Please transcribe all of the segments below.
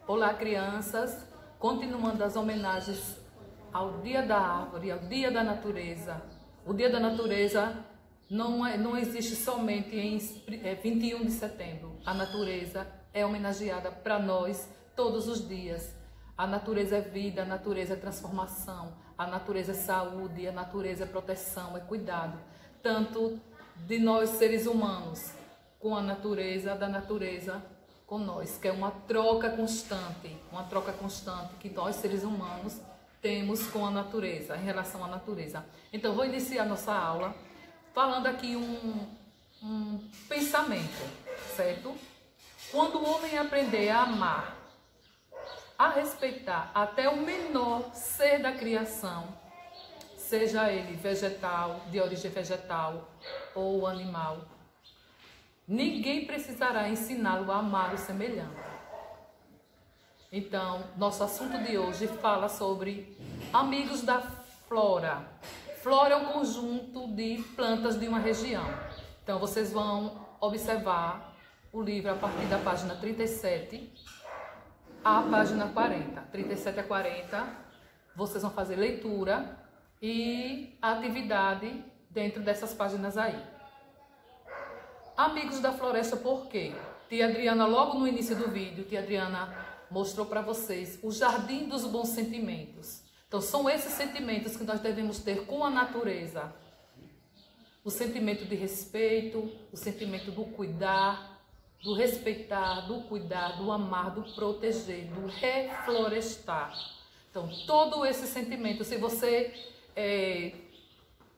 Olá, crianças! Continuando as homenagens ao Dia da Árvore, ao Dia da Natureza. O Dia da Natureza não existe somente em 21 de setembro. A natureza é homenageada para nós todos os dias. A natureza é vida, a natureza é transformação, a natureza é saúde, a natureza é proteção, é cuidado. Tanto de nós seres humanos com a natureza, da natureza com nós, que é uma troca constante que nós seres humanos temos com a natureza, em relação à natureza. Então, vou iniciar nossa aula falando aqui um pensamento, certo? Quando o homem aprender a amar, a respeitar até o menor ser da criação, seja ele vegetal, de origem vegetal ou animal, ninguém precisará ensiná-lo a amar o semelhante. Então, nosso assunto de hoje fala sobre amigos da flora. Flora é um conjunto de plantas de uma região. Então, vocês vão observar o livro a partir da página 37 à página 40. 37 a 40, vocês vão fazer leitura e atividade dentro dessas páginas aí. Amigos da floresta, por quê? Tia Adriana, logo no início do vídeo, Tia Adriana mostrou para vocês o jardim dos bons sentimentos. Então, são esses sentimentos que nós devemos ter com a natureza. O sentimento de respeito, o sentimento do cuidar, do respeitar, do cuidar, do amar, do proteger, do reflorestar. Então, todo esse sentimento, se você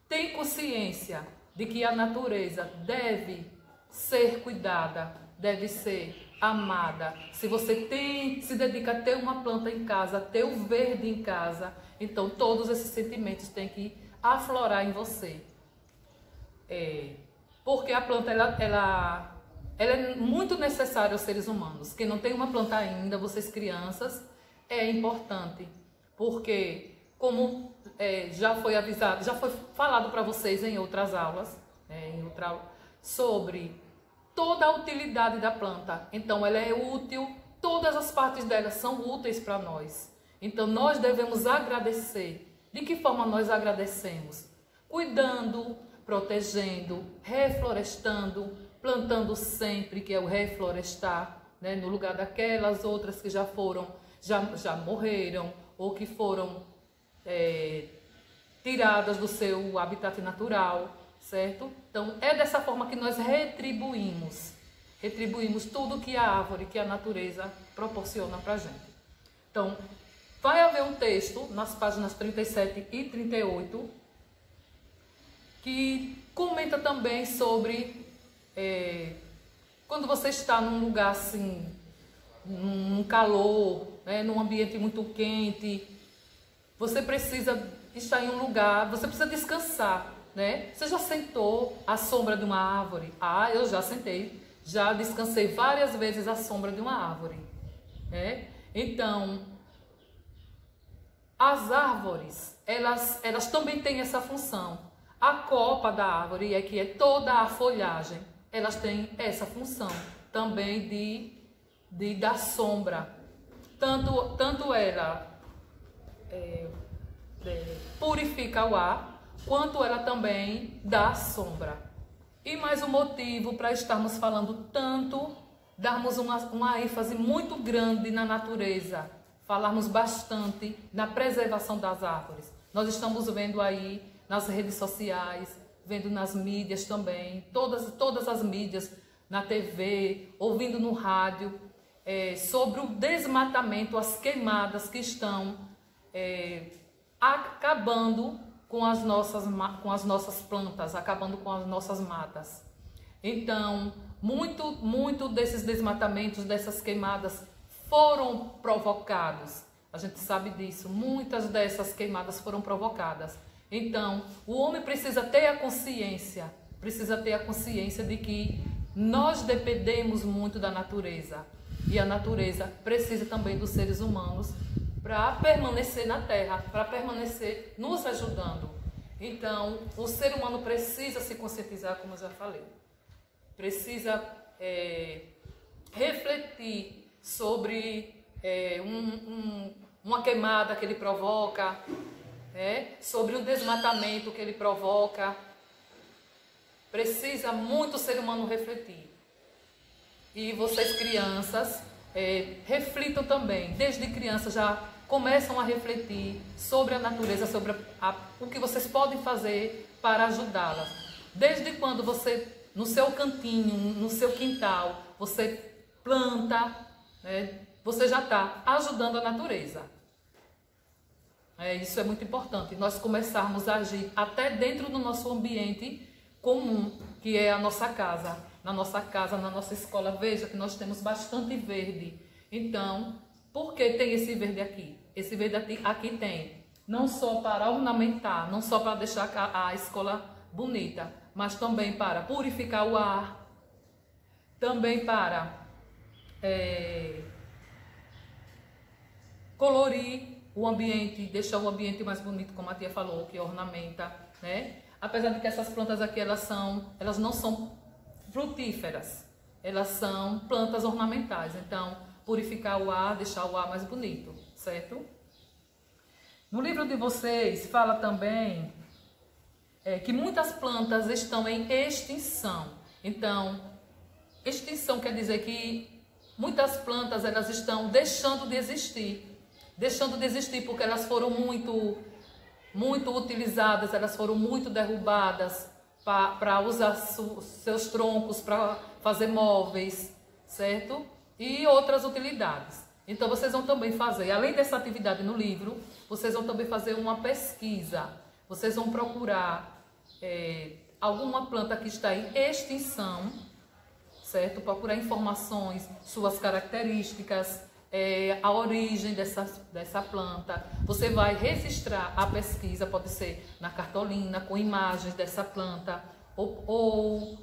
tem consciência de que a natureza deve ser cuidada, deve ser amada, se você se dedica a ter uma planta em casa, a ter o verde em casa, então todos esses sentimentos têm que aflorar em você. Porque a planta ela é muito necessária aos seres humanos. Quem não tem uma planta ainda, vocês crianças, é importante, porque como já foi avisado, já foi falado para vocês em outras aulas, sobre toda a utilidade da planta. Então, ela é útil, todas as partes dela são úteis para nós. Então, nós devemos agradecer. De que forma nós agradecemos? Cuidando, protegendo, reflorestando, plantando sempre, que é o reflorestar, né? No lugar daquelas outras que já morreram ou que foram tiradas do seu habitat natural. Certo? Então, é dessa forma que nós retribuímos tudo que a árvore, que a natureza proporciona para a gente. Então, vai haver um texto nas páginas 37 e 38 que comenta também sobre quando você está num lugar assim, num calor, né, num ambiente muito quente, você precisa estar em um lugar, você precisa descansar. Né? Você já sentou à sombra de uma árvore? Ah, eu já sentei, já descansei várias vezes à sombra de uma árvore. Né? Então, as árvores, elas também têm essa função. A copa da árvore, que é toda a folhagem, elas têm essa função também de dar sombra. Tanto ela purifica o ar, quanto ela também dá sombra. E mais um motivo para estarmos falando tanto, darmos uma ênfase muito grande na natureza, falarmos bastante na preservação das árvores. Nós estamos vendo aí nas redes sociais, vendo nas mídias também, todas as mídias, na TV, ouvindo no rádio, sobre o desmatamento, as queimadas que estão acabando com as nossas plantas, acabando com as nossas matas. Então, muito desses desmatamentos, dessas queimadas foram provocados. A gente sabe disso, muitas dessas queimadas foram provocadas. Então, o homem precisa ter a consciência de que nós dependemos muito da natureza. E a natureza precisa também dos seres humanos para permanecer na Terra, para permanecer nos ajudando. Então, o ser humano precisa se conscientizar, como eu já falei. Precisa refletir sobre uma queimada que ele provoca, sobre um desmatamento que ele provoca. Precisa muito o ser humano refletir. E vocês, crianças, reflitam também. Desde crianças já começam a refletir sobre a natureza, sobre o que vocês podem fazer para ajudá-la. Desde quando você, no seu cantinho, no seu quintal, você planta, você já está ajudando a natureza. Isso é muito importante. Nós começarmos a agir até dentro do nosso ambiente comum, que é a nossa casa. Na nossa casa, na nossa escola, veja que nós temos bastante verde. Então, por que tem esse verde aqui? Esse verde aqui tem não só para ornamentar, não só para deixar a escola bonita, mas também para purificar o ar, também para colorir o ambiente, deixar o ambiente mais bonito, como a tia falou, que ornamenta, né? Apesar de que essas plantas aqui, elas não são frutíferas, elas são plantas ornamentais. Então, purificar o ar, deixar o ar mais bonito, certo? No livro de vocês fala também que muitas plantas estão em extinção. Então, extinção quer dizer que muitas plantas, elas estão deixando de existir porque elas foram muito utilizadas, elas foram muito derrubadas para usar seus troncos para fazer móveis, certo? E outras utilidades. Então vocês vão também fazer, além dessa atividade no livro, vocês vão também fazer uma pesquisa. Vocês vão procurar alguma planta que está em extinção, certo? Procurar informações, suas características, a origem dessa planta. Você vai registrar a pesquisa, pode ser na cartolina, com imagens dessa planta, ou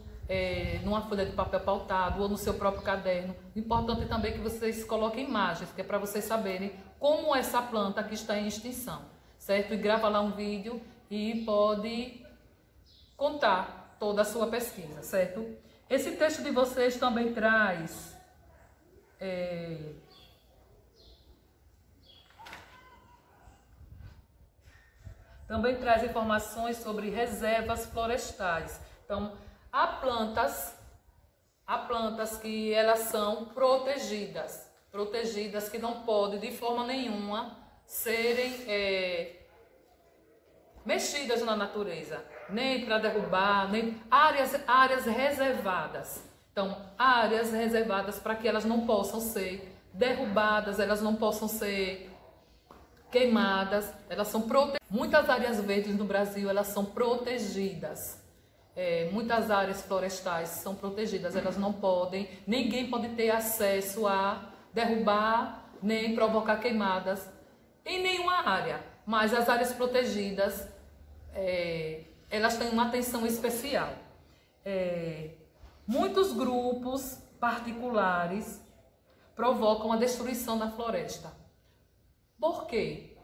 numa folha de papel pautado, ou no seu próprio caderno. O importante é também que vocês coloquem imagens, que é para vocês saberem como essa planta que está em extinção, certo? E grava lá um vídeo e pode contar toda a sua pesquisa, certo? Esse texto de vocês também traz informações sobre reservas florestais. Então, há plantas que elas são protegidas que não podem de forma nenhuma serem mexidas na natureza, nem para derrubar, nem áreas reservadas. Então, áreas reservadas para que elas não possam ser derrubadas, elas não possam ser queimadas, elas são protegidas. Muitas áreas verdes no Brasil, elas são protegidas. Muitas áreas florestais são protegidas, elas não podem, ninguém pode ter acesso a derrubar, nem provocar queimadas em nenhuma área. Mas as áreas protegidas, elas têm uma atenção especial. Muitos grupos particulares provocam a destruição da floresta. Por quê?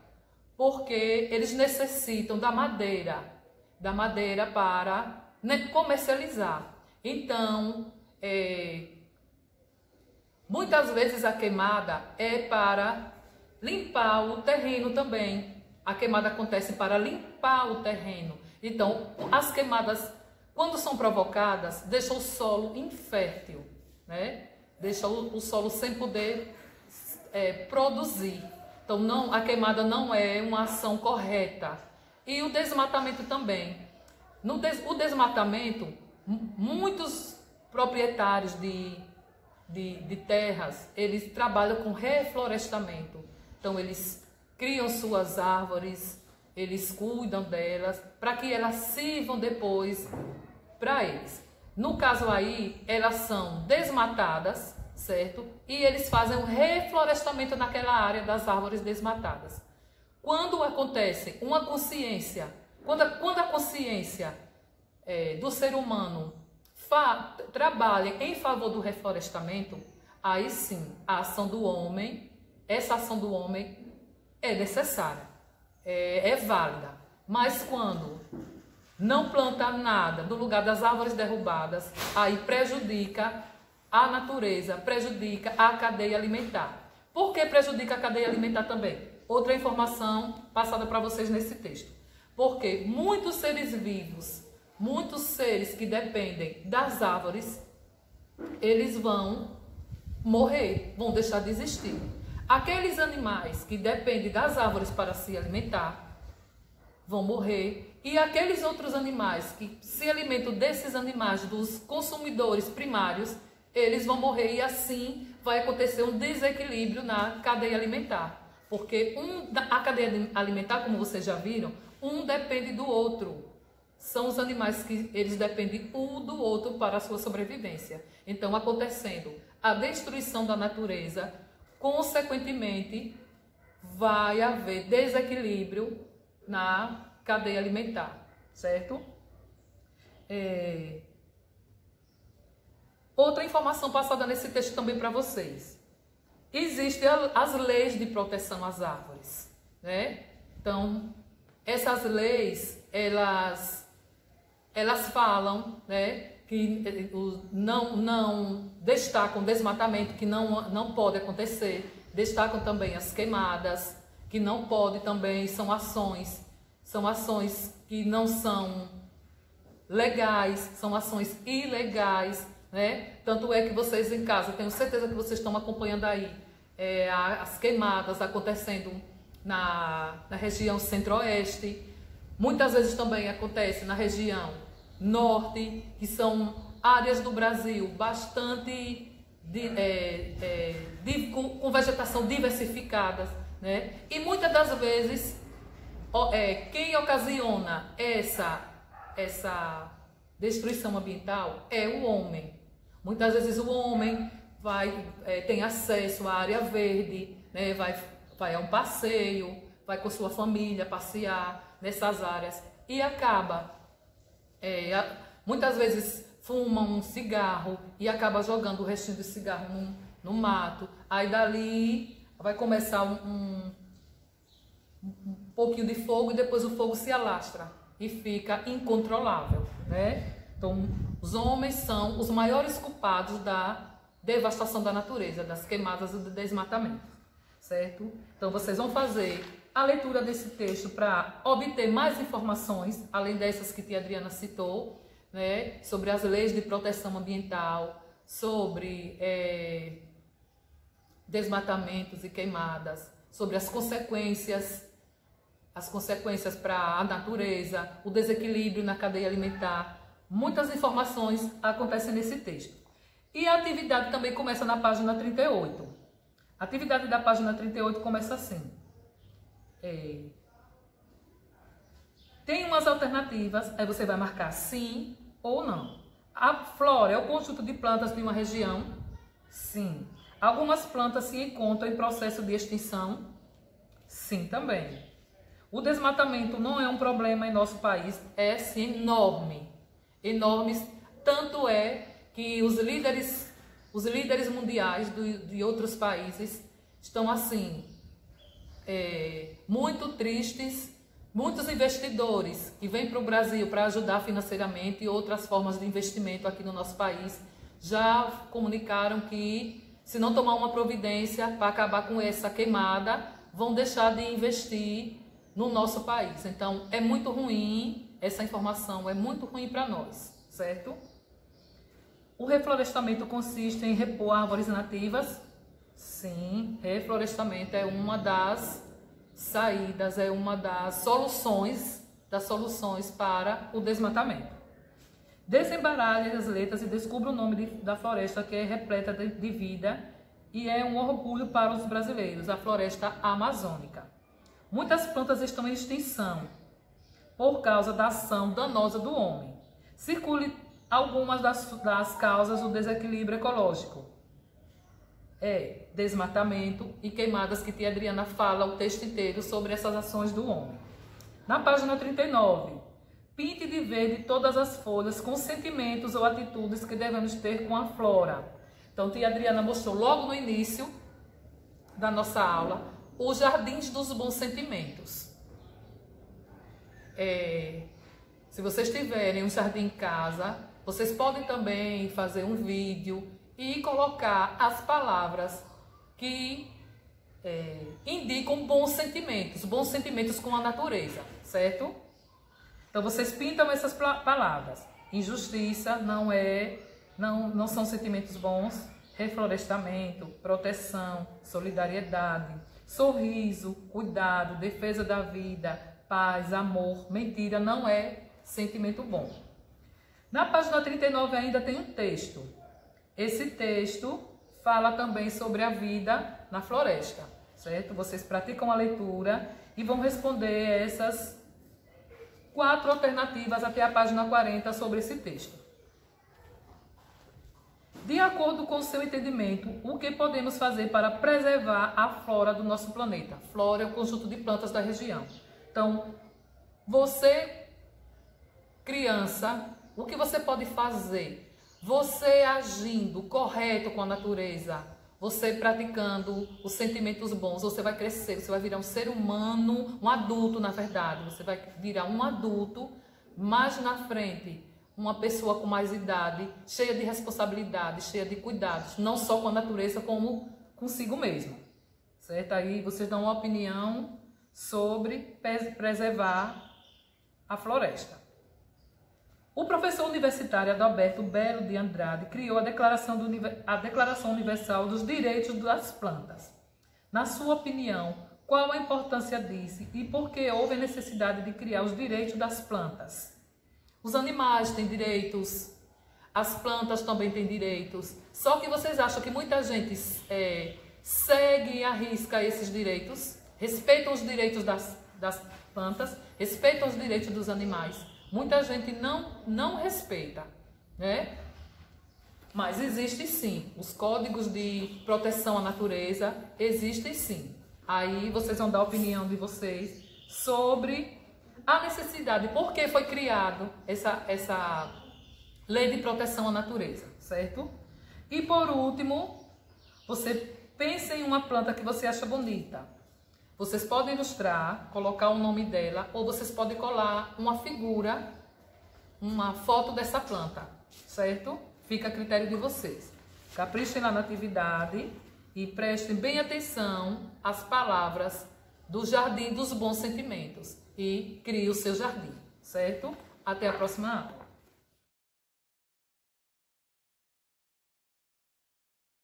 Porque eles necessitam da madeira para comercializar. Então, muitas vezes a queimada é para limpar o terreno também. A queimada acontece para limpar o terreno. Então, as queimadas, quando são provocadas, deixam o solo infértil, né? Deixa o solo sem poder produzir. Então, a queimada não é uma ação correta. E o desmatamento também. O desmatamento, muitos proprietários de terras, eles trabalham com reflorestamento. Então, eles criam suas árvores, eles cuidam delas, para que elas sirvam depois para eles. No caso aí, elas são desmatadas, certo? E eles fazem um reflorestamento naquela área das árvores desmatadas. Quando acontece uma consciência, quando a consciência do ser humano trabalha em favor do reflorestamento, aí sim, essa ação do homem é necessária, é válida. Mas quando não planta nada no lugar das árvores derrubadas, aí prejudica a natureza, prejudica a cadeia alimentar. Por que prejudica a cadeia alimentar também? Outra informação passada para vocês nesse texto. Porque muitos seres vivos, muitos seres que dependem das árvores, eles vão morrer, vão deixar de existir. Aqueles animais que dependem das árvores para se alimentar, vão morrer. E aqueles outros animais que se alimentam desses animais, dos consumidores primários, eles vão morrer e assim vai acontecer um desequilíbrio na cadeia alimentar. Porque a cadeia alimentar, como vocês já viram, um depende do outro. São os animais que eles dependem um do outro para a sua sobrevivência. Então, acontecendo a destruição da natureza, consequentemente, vai haver desequilíbrio na cadeia alimentar, certo? Outra informação passada nesse texto também para vocês. Existem as leis de proteção às árvores, né? Então, essas leis, elas falam, né, que não destacam desmatamento, que não pode acontecer, destacam também as queimadas, que não pode também, são ações que não são legais, são ações ilegais, né? Tanto é que vocês em casa, tenho certeza que vocês estão acompanhando aí as queimadas acontecendo na região centro-oeste. Muitas vezes também acontece na região norte, que são áreas do Brasil bastante com vegetação diversificada, né? E muitas das vezes quem ocasiona essa destruição ambiental é o homem. Muitas vezes o homem tem acesso à área verde, né? vai a um passeio, vai com sua família passear nessas áreas e acaba, muitas vezes fuma um cigarro e acaba jogando o restinho de cigarro no mato. Aí dali vai começar um pouquinho de fogo e depois o fogo se alastra e fica incontrolável, né? Então, os homens são os maiores culpados da devastação da natureza, das queimadas e do desmatamento, certo? Então, vocês vão fazer a leitura desse texto para obter mais informações, além dessas que a tia Adriana citou, né? Sobre as leis de proteção ambiental, sobre desmatamentos e queimadas, sobre as consequências para a natureza, o desequilíbrio na cadeia alimentar. Muitas informações acontecem nesse texto. E a atividade também começa na página 38. A atividade da página 38 começa assim. Tem umas alternativas, aí você vai marcar sim ou não. A flora é o conjunto de plantas de uma região? Sim. Algumas plantas se encontram em processo de extinção? Sim, também. O desmatamento não é um problema em nosso país? É sim, enorme. Enormes, tanto é que os líderes mundiais de outros países estão assim, muito tristes. Muitos investidores que vêm para o Brasil para ajudar financeiramente e outras formas de investimento aqui no nosso país já comunicaram que, se não tomar uma providência para acabar com essa queimada, vão deixar de investir no nosso país. Então, é muito ruim, essa informação é muito ruim para nós, certo? O reflorestamento consiste em repor árvores nativas? Sim, reflorestamento é uma das saídas, é uma das soluções para o desmatamento. Desembaralhe as letras e descubra o nome da floresta, que é repleta de vida e é um orgulho para os brasileiros, a floresta amazônica. Muitas plantas estão em extinção por causa da ação danosa do homem. Circule algumas das causas do desequilíbrio ecológico. Desmatamento e queimadas, que tia Adriana fala o texto inteiro sobre essas ações do homem. Na página 39, pinte de verde todas as folhas com sentimentos ou atitudes que devemos ter com a flora. Então, tia Adriana mostrou logo no início da nossa aula os jardins dos bons sentimentos. Se vocês tiverem um jardim em casa, vocês podem também fazer um vídeo e colocar as palavras que indicam bons sentimentos com a natureza, certo? Então vocês pintam essas palavras. Injustiça não são sentimentos bons. Reflorestamento, proteção, solidariedade, sorriso, cuidado, defesa da vida, paz, amor, mentira não é sentimento bom. Na página 39 ainda tem um texto. Esse texto fala também sobre a vida na floresta, certo? Vocês praticam a leitura e vão responder essas 4 alternativas até a página 40 sobre esse texto. De acordo com o seu entendimento, o que podemos fazer para preservar a flora do nosso planeta? Flora é o conjunto de plantas da região. Então, você, criança, o que você pode fazer? Você agindo correto com a natureza, você praticando os sentimentos bons, você vai crescer, você vai virar um ser humano, um adulto, na verdade. Você vai virar um adulto, mais na frente, uma pessoa com mais idade, cheia de responsabilidade, cheia de cuidados, não só com a natureza, como consigo mesmo. Certo? Aí vocês dão uma opinião sobre preservar a floresta. O professor universitário Adalberto Belo de Andrade criou a Declaração Universal dos Direitos das Plantas. Na sua opinião, qual a importância disso e por que houve a necessidade de criar os direitos das plantas? Os animais têm direitos, as plantas também têm direitos. Só que vocês acham que muita gente segue e arrisca esses direitos? Respeitam os direitos das plantas, respeitam os direitos dos animais. Muita gente não respeita, né? Mas existe sim. Os códigos de proteção à natureza existem sim. Aí vocês vão dar a opinião de vocês sobre a necessidade, por que foi criado essa lei de proteção à natureza, certo? E por último, você pensa em uma planta que você acha bonita. Vocês podem ilustrar, colocar o nome dela, ou vocês podem colar uma figura, uma foto dessa planta, certo? Fica a critério de vocês. Caprichem na atividade e prestem bem atenção às palavras do Jardim dos Bons Sentimentos e crie o seu jardim, certo? Até a próxima aula.